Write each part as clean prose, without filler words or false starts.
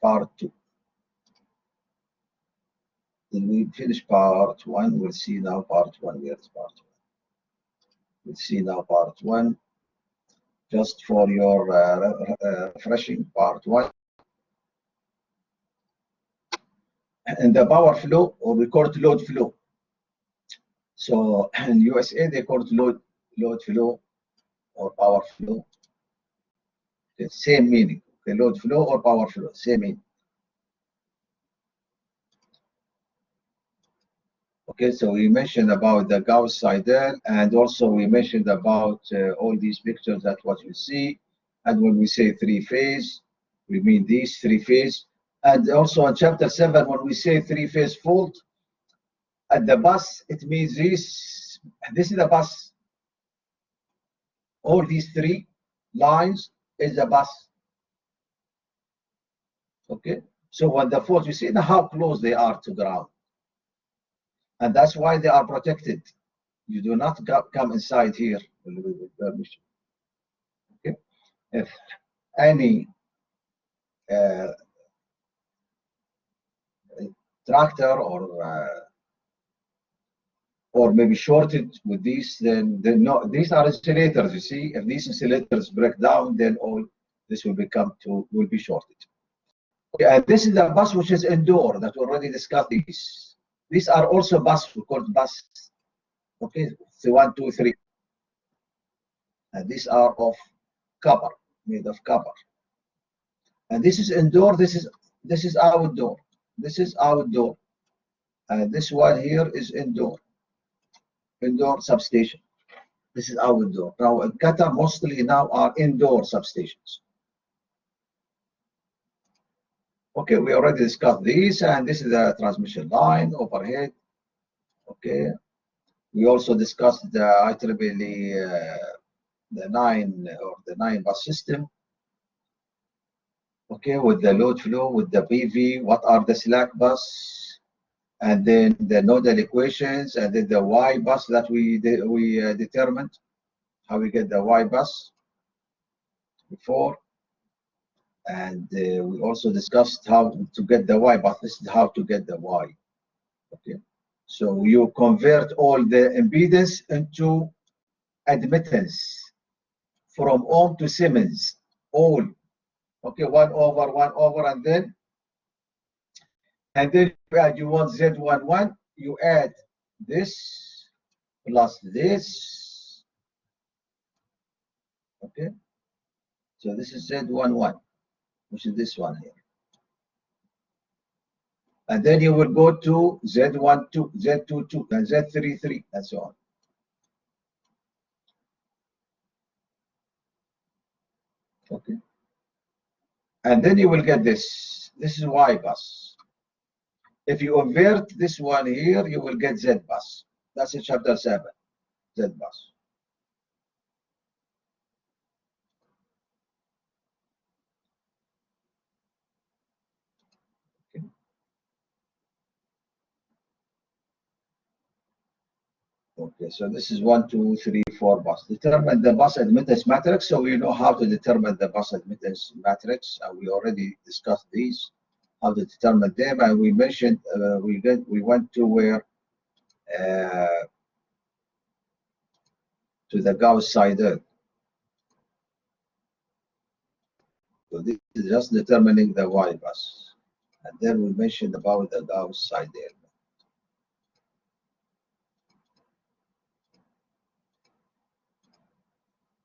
part 2. Then we finish part 1. We'll see now part 1. Where's part 1? We'll see now part 1. Just for your refreshing, part 1. And the power flow, or we call it load flow. So in USA, they call it load flow or power flow. The same meaning. The load flow or power flow, same meaning. Okay, so we mentioned about the Gauss-Seidel, and also we mentioned about all these pictures that what you see. And when we say three-phase, we mean these three-phase. And also in chapter 7, when we say three-phase fault at the bus, it means this is the bus. All these three lines is the bus. Okay, so when the fault, you see now how close they are to ground. And that's why they are protected. You do not come inside here with permission. Okay, if any tractor or maybe shorted with these, then no, these are insulators. You see, if these insulators break down, then all this will be shorted. Okay, and this is the bus which is indoor that we already discussed. These are also bus, we call it bus. Okay, so 1, 2, 3, and these are of copper, made of copper. And this is indoor. This is outdoor. This is outdoor, and this one here is indoor substation. This is outdoor. Now in Qatar, mostly now are indoor substations. Okay, we already discussed these, and this is the transmission line overhead. Okay, we also discussed the IEEE, the 9 bus system. Okay, with the load flow, with the PV, what are the slack bus, and then the nodal equations, and then the Y bus that we determined, how we get the Y bus before. And we also discussed how to get the Y bus. This is how to get the Y. Okay, so you convert all the impedance into admittance from ohm to Siemens, all. Okay, 1 over, and then you want Z11, you add this plus this. Okay, so this is Z11, which is this one here. And then you will go to Z12, Z22, and Z33, and so on. Okay. And then you will get this. This is Y bus. If you invert this one here, you will get Z bus. That's in chapter 7, Z bus. Okay. Okay, so this is 1, 2, 3, 4 bus. Determine the bus admittance matrix. So we know how to determine the bus admittance matrix. We already discussed these, how to determine them, and we mentioned we went to where to the Gauss-Seidel. So this is just determining the Y bus, and then we mentioned about the Gauss-Seidel.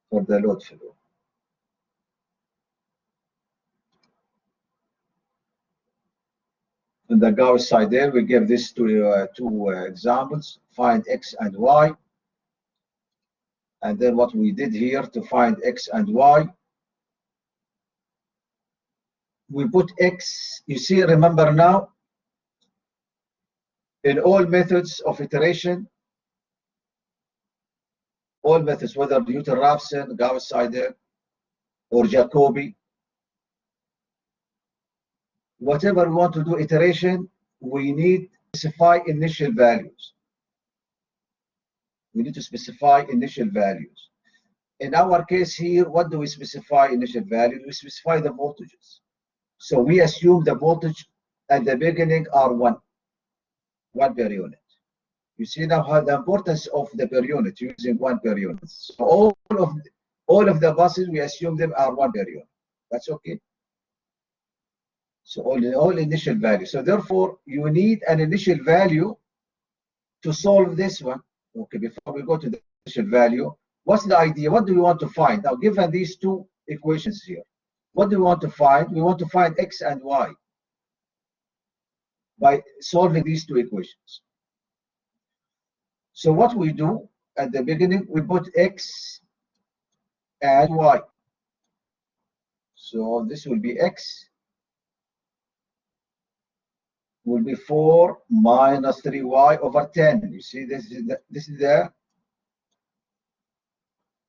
For the load flow. In the Gauss-Seidel, we give this to two examples, find X and Y. And then what we did here to find X and Y, we put X, you see, remember now, in all methods of iteration, all methods, whether Newton-Raphson, Gauss-Seidel, or Jacobi, whatever we want to do iteration, we need to specify initial values. We need to specify initial values. In our case here, what do we specify initial values? We specify the voltages. So we assume the voltage at the beginning are 1 per unit. You see now how the importance of the per unit, using 1 per unit. So all of the buses, we assume them are 1 per unit. That's okay. So all initial value. So therefore, you need an initial value to solve this one. Okay, before we go to the initial value, what's the idea? What do we want to find? Now, given these two equations here, what do we want to find? We want to find x and y by solving these two equations. So what we do at the beginning, we put x and y. So this will be x will be 4 minus 3y over 10. You see, this is the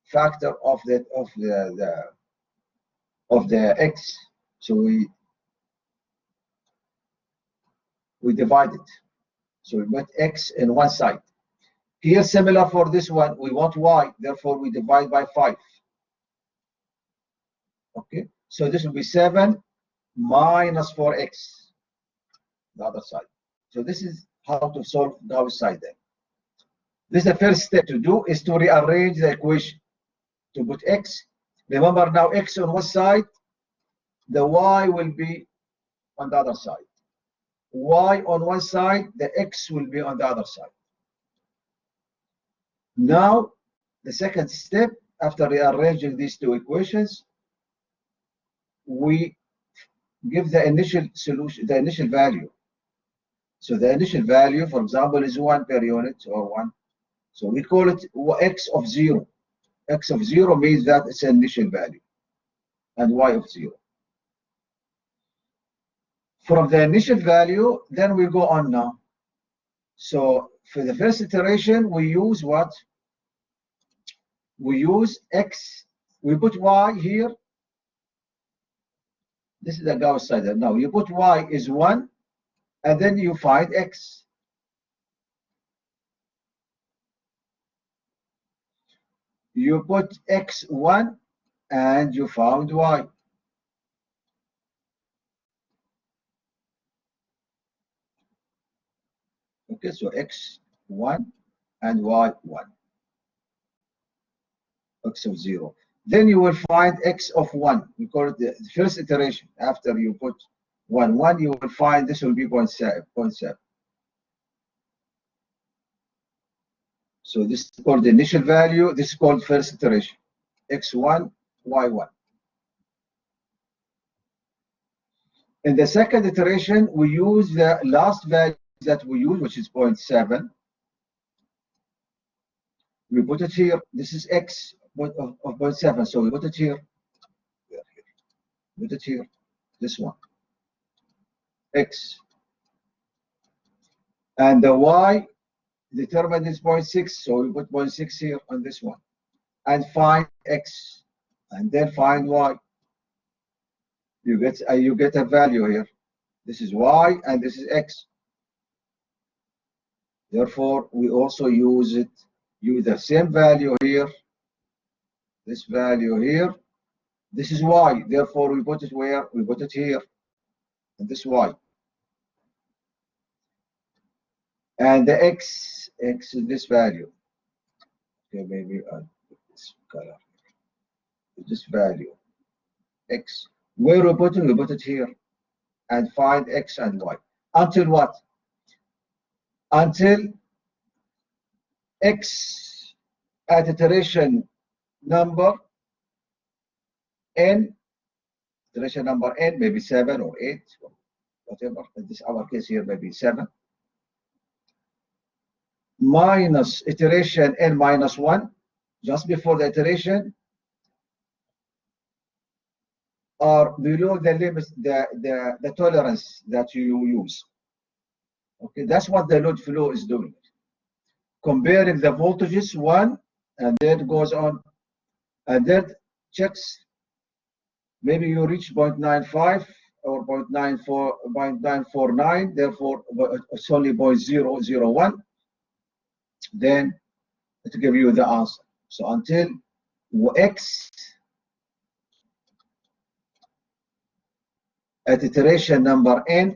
factor of the x. So we divide it. So we put x in one side. Here, similar for this one, we want y, therefore we divide by 5. Okay, so this will be 7 minus 4x, the other side. So this is how to solve Gauss-Seidel. This is the first step to do, is to rearrange the equation. To put x, remember now x on one side, the y will be on the other side. Y on one side, the x will be on the other side. Now, the second step, after rearranging these two equations, we give the initial solution, the initial value. So the initial value, for example, is 1 per unit or 1. So we call it x of 0. X of 0 means that it's an initial value, and y of 0. From the initial value, then we go on now. So for the first iteration, we use what? We use x. We put y here. This is the Gauss-Seidel. Now you put y is 1, and then you find x. You put x 1, and you found y. Okay, so x 1 and y 1. X of 0. Then you will find x of 1. We call it the first iteration. After you put 1, 1, you will find this will be 0.7. So this is called the initial value. This is called first iteration. x1, y1. In the second iteration, we use the last value that we use, which is 0.7. We put it here. This is x of 0.7. So we put it here. Put it here. This one. X. And the y determined is 0.6. So we put 0.6 here on this one. And find x. And then find y. You get a value here. This is y and this is x. Therefore, we also use the same value here. This value here. This is y. Therefore, we put it where? We put it here. And this y. And the x is this value. Okay, maybe I'll put this color. This value. X. Where we put it? We put it here. And find x and y. Until what? Until x at iteration number n, iteration number n, maybe 7 or 8, whatever. In this our case here, maybe 7. Minus iteration n minus 1, just before the iteration, or below the limit, the tolerance that you use. Okay, that's what the load flow is doing. Comparing the voltages 1, and then goes on, and then checks. Maybe you reach 0.95 or 0.949, therefore it's only 0.001. Then it give you the answer. So until x at iteration number n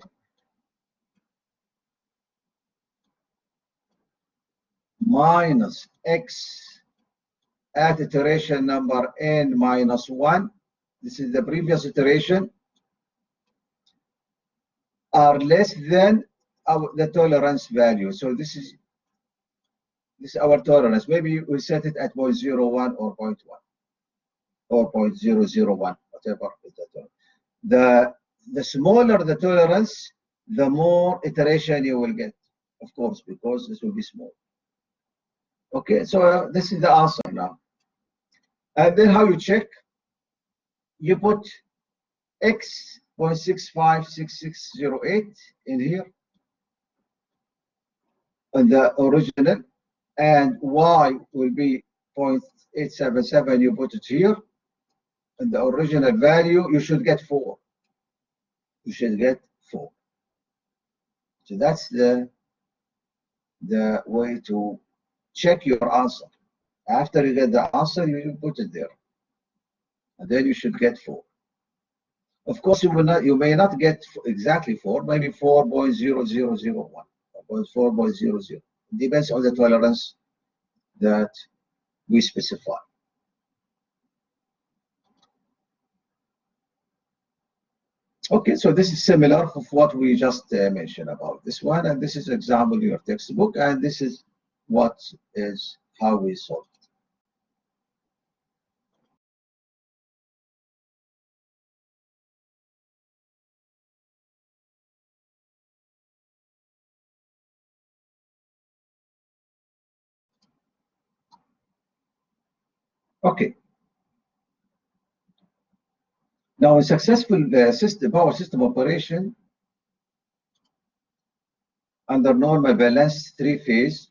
minus x at iteration number n minus 1, this is the previous iteration, are less than the tolerance value. So this is our tolerance. Maybe we set it at 0.01 or 0.1 or 0.001, whatever is the tolerance. The smaller the tolerance, the more iteration you will get, of course, because this will be small. Okay, so this is the answer now. And then how you check? You put x 0.656608 in here on the original, and y will be 0.877. You put it here, and the original value you should get 4. You should get 4. So that's the way to check your answer. After you get the answer, you put it there, and then you should get 4. Of course, you may not get exactly 4, maybe 4.0001 or 4.00. It depends on the tolerance that we specify. Okay, so this is similar to what we just mentioned about this one, and this is an example in your textbook, and this is how we solve it. Okay. Now, in successful power system operation under normal balance three-phase,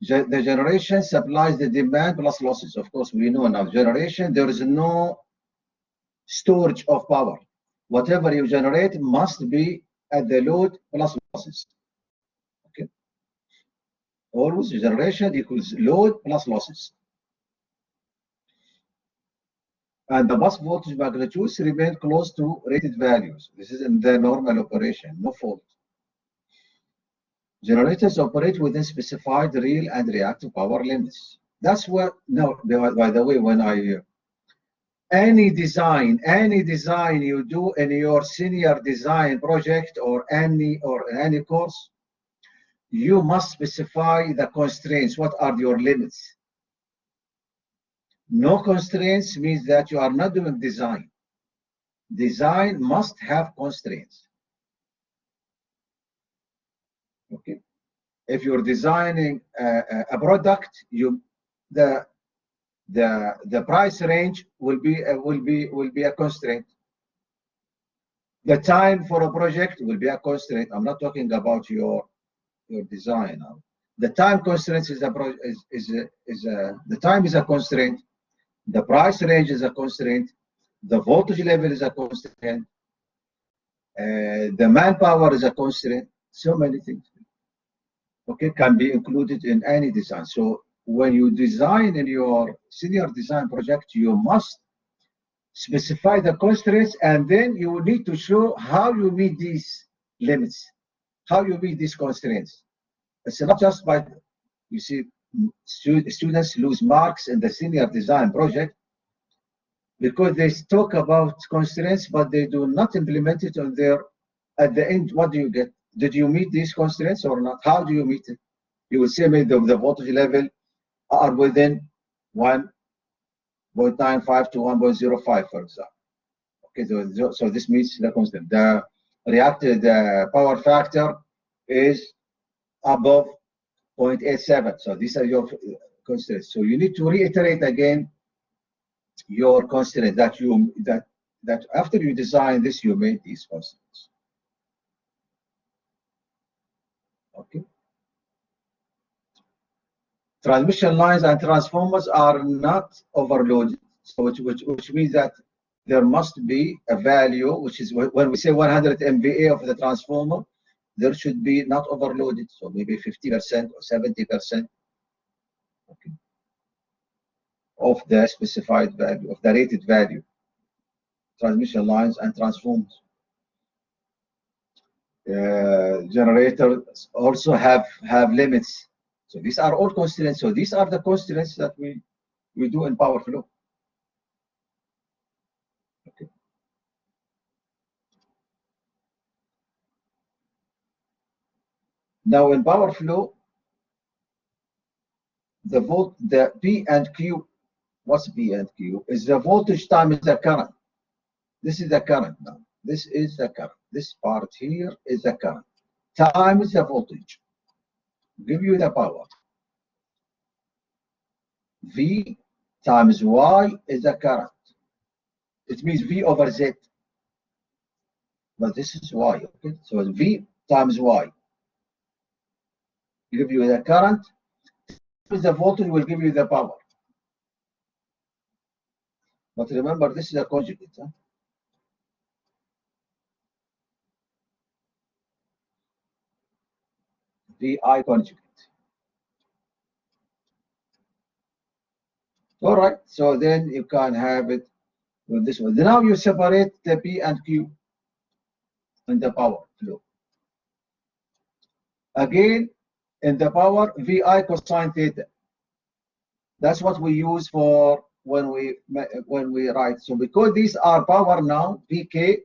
the generation supplies the demand plus losses. Of course, we know now generation, there is no storage of power. Whatever you generate must be at the load plus losses. Okay. Always generation equals load plus losses. And the bus voltage magnitudes remain close to rated values. This is in the normal operation, no fault. Generators operate within specified real and reactive power limits. That's what, now, by the way, when any design you do in your senior design project or any course, you must specify the constraints. What are your limits? No constraints means that you are not doing design. Design must have constraints. Okay. If you're designing a product, the price range will be a constraint. The time for a project will be a constraint. I'm not talking about your design now. The time constraint the time is a constraint. The price range is a constraint. The voltage level is a constraint. The manpower is a constraint. So many things. Okay, can be included in any design. So when you design in your senior design project, you must specify the constraints, and then you will need to show how you meet these limits, how you meet these constraints. It's not just by, you see, students lose marks in the senior design project because they talk about constraints, but they do not implement it on their, at the end, what do you get? Did you meet these constraints or not? How do you meet it? You will say maybe the voltage level are within 1.95 to 1.05, for example. Okay, so this meets the constant. The reacted power factor is above 0.87. So these are your constraints. So you need to reiterate again your constraint that after you design this, you made these constraints. Okay. Transmission lines and transformers are not overloaded, so which means that there must be a value, which is when we say 100 MVA of the transformer, there should be not overloaded, so maybe 50% or 70%, okay, of the specified value, of the rated value. Transmission lines and transformers. generators also have limits. So these are all constraints. So these are the constraints that we do in power flow. Okay. Now in power flow, the P and Q, what's P and Q? Is the voltage times the current. This is the current now. This is the current. This part here is the current. Times the voltage. Give you the power. V times Y is the current. It means V over Z. But this is Y. Okay. So V times Y. Give you the current. The voltage will give you the power. But remember, this is a conjugate. Huh? VI conjugate. All right. So then you can have it with this one. Now you separate the P and Q in the power flow. Again, in the power, VI cosine theta. That's what we use for when we write. So because these are power now, PK,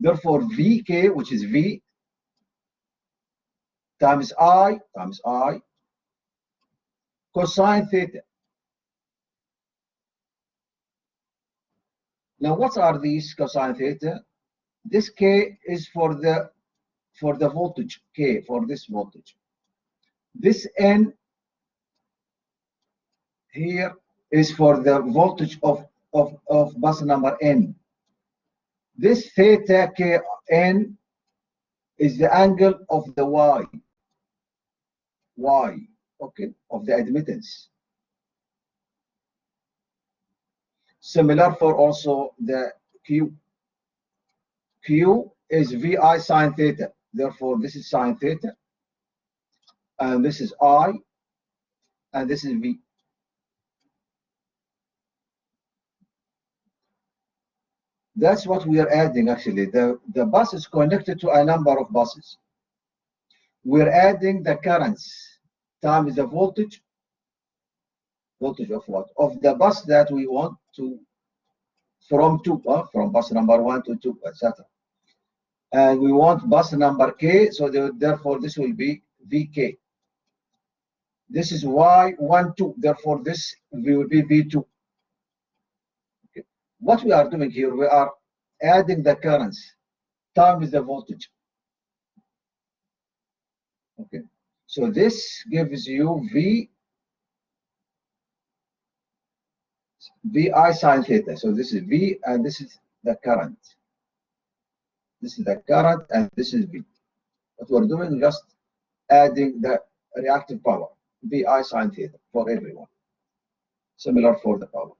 therefore VK, which is V times I cosine theta. Now what are these cosine theta? This K is for the voltage, K for this voltage. This N here is for the voltage of bus number N. This theta Kn is the angle of the Y, okay, of the admittance. Similar for also the Q. Q is VI sine theta. Therefore, this is sine theta, and this is I, and this is V. That's what we are adding actually. The bus is connected to a number of buses. We're adding the currents times the voltage of what? Of the bus that we want to, from bus number 1 to 2, etc. And we want bus number K, so therefore this will be VK. This is Y12, therefore this will be V2. Okay. What we are doing here, we are adding the currents times the voltage. Okay, so this gives you VI sine theta. So this is V and this is the current. This is the current and this is V. What we're doing, just adding the reactive power, VI sine theta for everyone. Similar for the power.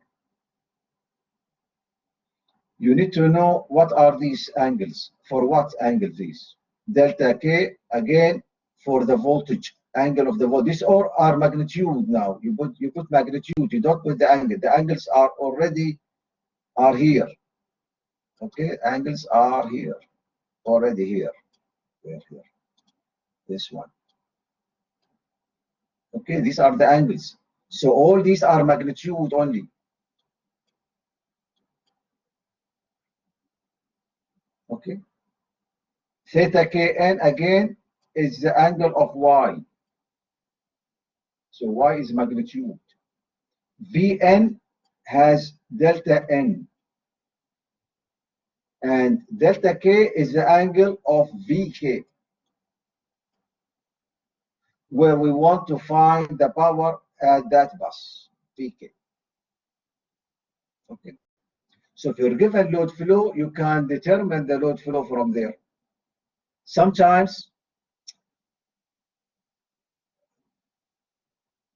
You need to know what are these angles. For what angle these? Delta K, again, for the voltage, angle of the voltage. These all are magnitude now. You put magnitude, you don't put the angle. The angles are already here. Okay, angles are here, already here. Here. This one. Okay, these are the angles. So all these are magnitude only. Okay. Theta Kn again is the angle of Y. So Y is magnitude. Vn has delta N. And delta K is the angle of Vk, where we want to find the power at that bus, Vk. Okay. So if you're given load flow, you can determine the load flow from there. Sometimes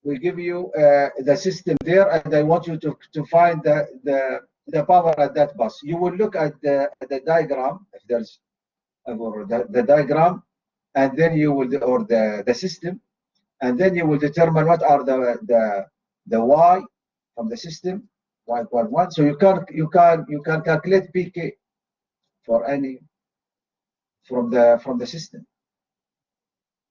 we give you the system there, and I want you to find the power at that bus. You will look at the diagram, if there's the diagram, and then you will, or the system, and then you will determine what are the Y from the system, Y11. So you can calculate PK for any from the system.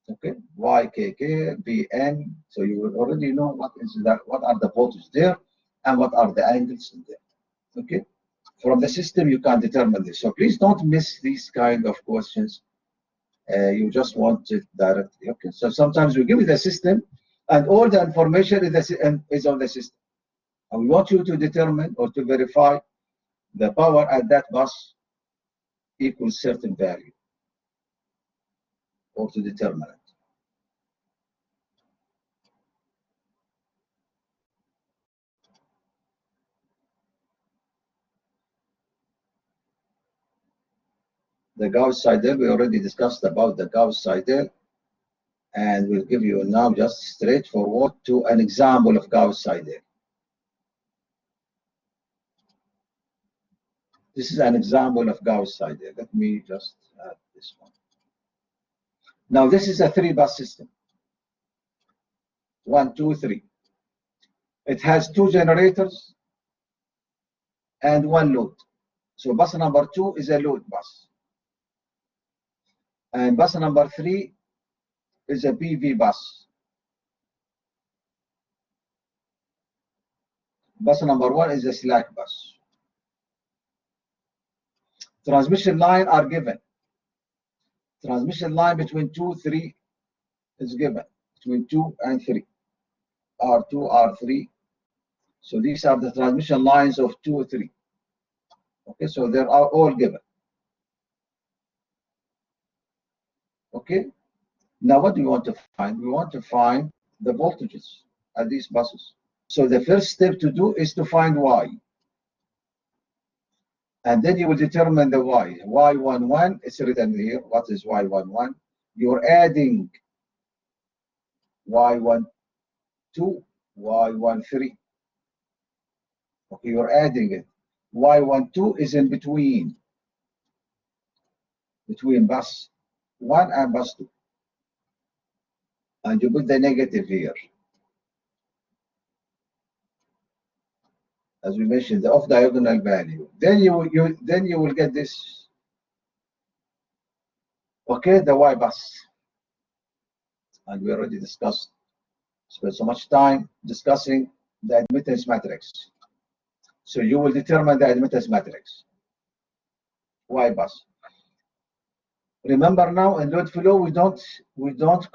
Okay, YKK VN. So you will already know what is that, what are the voltages there, and what are the angles in there. Okay, from the system you can determine this. So please don't miss these kind of questions. You just want it directly. Okay, so sometimes we give you the system, and all the information is on the system. And we want you to determine or to verify the power at that bus equals certain value, or to determine it. The Gauss-Seidel, we already discussed about the Gauss-Seidel, and we'll give you now just straightforward to an example of Gauss-Seidel. This is an example of Gauss-Seidel. Let me just add this one. Now this is a 3-bus system. 1, 2, 3. It has 2 generators and 1 load. So bus number 2 is a load bus. And bus number 3 is a PV bus. Bus number 1 is a slack bus. Transmission line are given. Transmission line between 2, 3 is given. Between 2 and 3. R2, R3. So these are the transmission lines of 2, 3. Okay, so they are all given. Okay, now what do we want to find? We want to find the voltages at these buses. So the first step to do is to find Y. And then you will determine the Y. Y11 is written here. What is Y11? You're adding Y12, Y13. Okay, you're adding it. Y12 is in between bus 1 and bus 2. And you put the negative here. As we mentioned, the off-diagonal value. Then you will get this. Okay, the Y bus. And we already discussed, spent so much time discussing the admittance matrix. So you will determine the admittance matrix. Y bus. Remember now in load flow we don't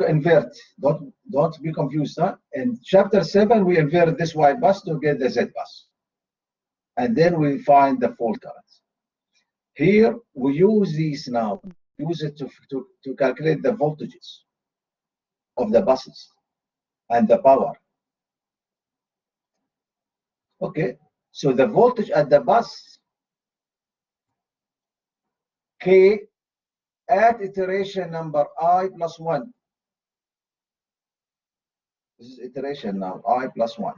invert. Don't be confused. Huh? In chapter 7 we invert this Y bus to get the Z bus. And then we find the fault currents. Here we use these now. Use it to calculate the voltages of the buses and the power. Okay, so the voltage at the bus K at iteration number I plus 1. This is iteration now, I plus 1.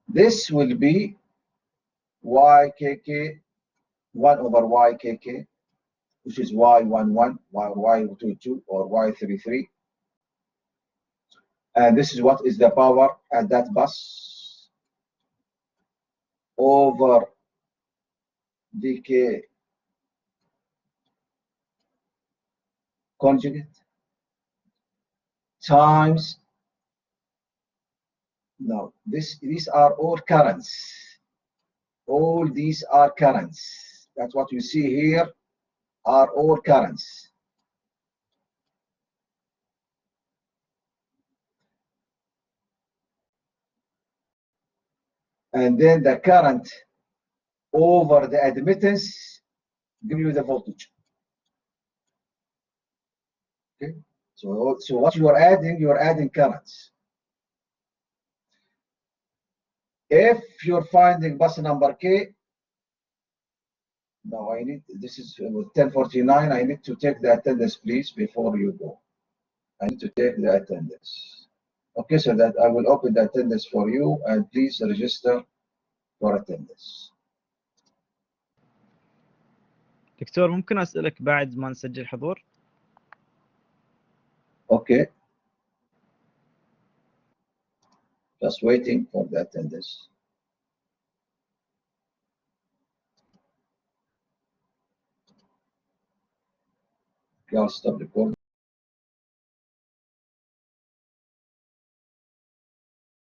This will be YKK 1 over YKK, which is Y11, Y22, or Y33. And this is what is the power at that bus over dk conjugate times. Now these are all currents. All these are currents. That's what you see here are all currents. And then the current over the admittance give you the voltage. Okay, so what you are adding currents. If you're finding bus number K, now this is 10:49. I need to take the attendance, please, before you go. I need to take the attendance. Okay, so that I will open the attendance for you, and please register for attendance. دكتور ممكن أسألك بعد ما نسجل حضور؟ Okay. Just waiting for the attendance. Stop recording.